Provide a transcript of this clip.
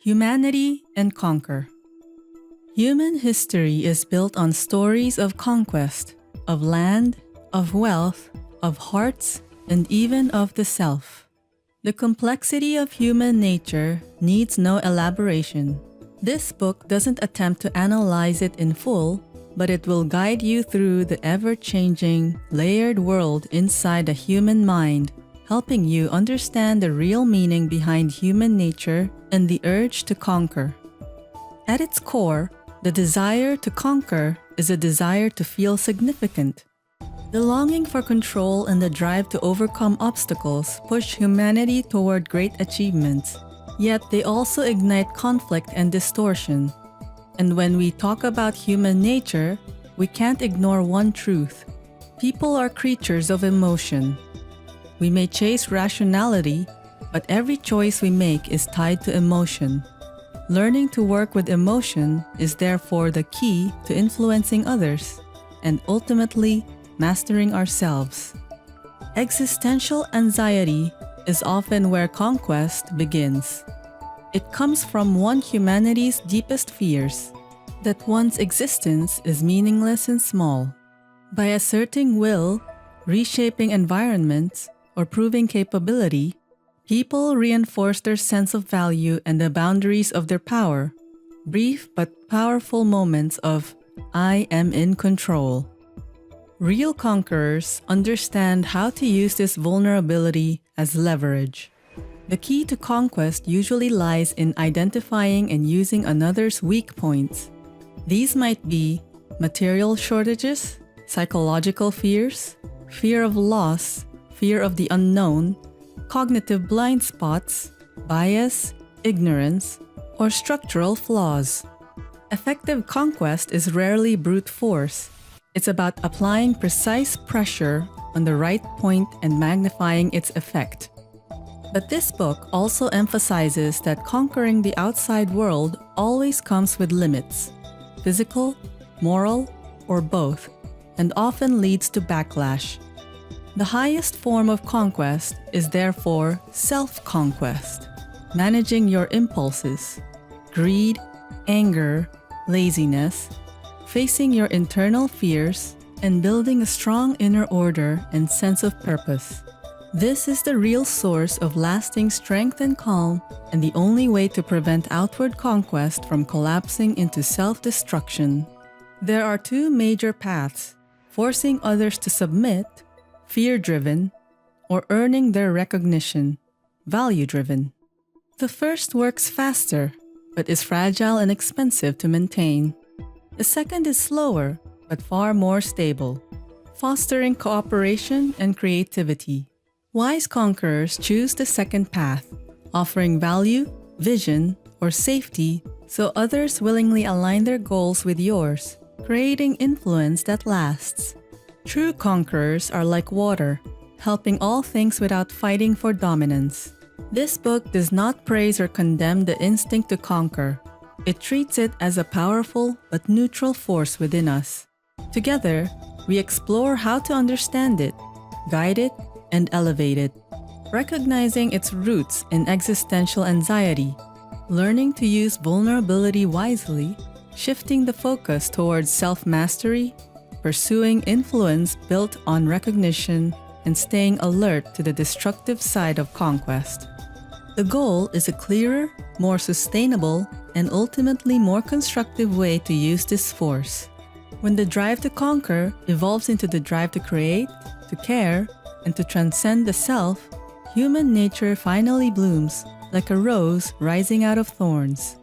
Humanity and conquer. Human history is built on stories of conquest, of land, of wealth, of hearts, and even of the self. The complexity of human nature needs no elaboration. This book doesn't attempt to analyze it in full, but it will guide you through the ever-changing, layered world inside the human mind, helping you understand the real meaning behind human nature and the urge to conquer. At its core, the desire to conquer is a desire to feel significant. The longing for control and the drive to overcome obstacles push humanity toward great achievements, yet they also ignite conflict and distortion. And when we talk about human nature, we can't ignore one truth. People are creatures of emotion. We may chase rationality, but every choice we make is tied to emotion. Learning to work with emotion is therefore the key to influencing others and ultimately mastering ourselves. Existential anxiety is often where conquest begins. It comes from one humanity's deepest fears, that one's existence is meaningless and small. By asserting will, reshaping environments, or proving capability, people reinforce their sense of value and the boundaries of their power. Brief but powerful moments of "I am in control." Real conquerors understand how to use this vulnerability as leverage. The key to conquest usually lies in identifying and using another's weak points. These might be material shortages, psychological fears, fear of loss, fear of the unknown, cognitive blind spots, bias, ignorance, or structural flaws. Effective conquest is rarely brute force. It's about applying precise pressure on the right point and magnifying its effect. But this book also emphasizes that conquering the outside world always comes with limits, physical, moral, or both, and often leads to backlash. The highest form of conquest is therefore self-conquest, managing your impulses, greed, anger, laziness, facing your internal fears, and building a strong inner order and sense of purpose. This is the real source of lasting strength and calm, and the only way to prevent outward conquest from collapsing into self-destruction. There are two major paths: forcing others to submit, fear-driven, or earning their recognition, value-driven. The first works faster, but is fragile and expensive to maintain. The second is slower, but far more stable, fostering cooperation and creativity. Wise conquerors choose the second path, offering value, vision, or safety so others willingly align their goals with yours, creating influence that lasts. True conquerors are like water, helping all things without fighting for dominance. This book does not praise or condemn the instinct to conquer. It treats it as a powerful but neutral force within us. Together, we explore how to understand it, guide it, and elevate it, recognizing its roots in existential anxiety, learning to use vulnerability wisely, shifting the focus towards self-mastery, pursuing influence built on recognition, and staying alert to the destructive side of conquest. The goal is a clearer, more sustainable, and ultimately more constructive way to use this force. When the drive to conquer evolves into the drive to create, to care, and to transcend the self, human nature finally blooms like a rose rising out of thorns.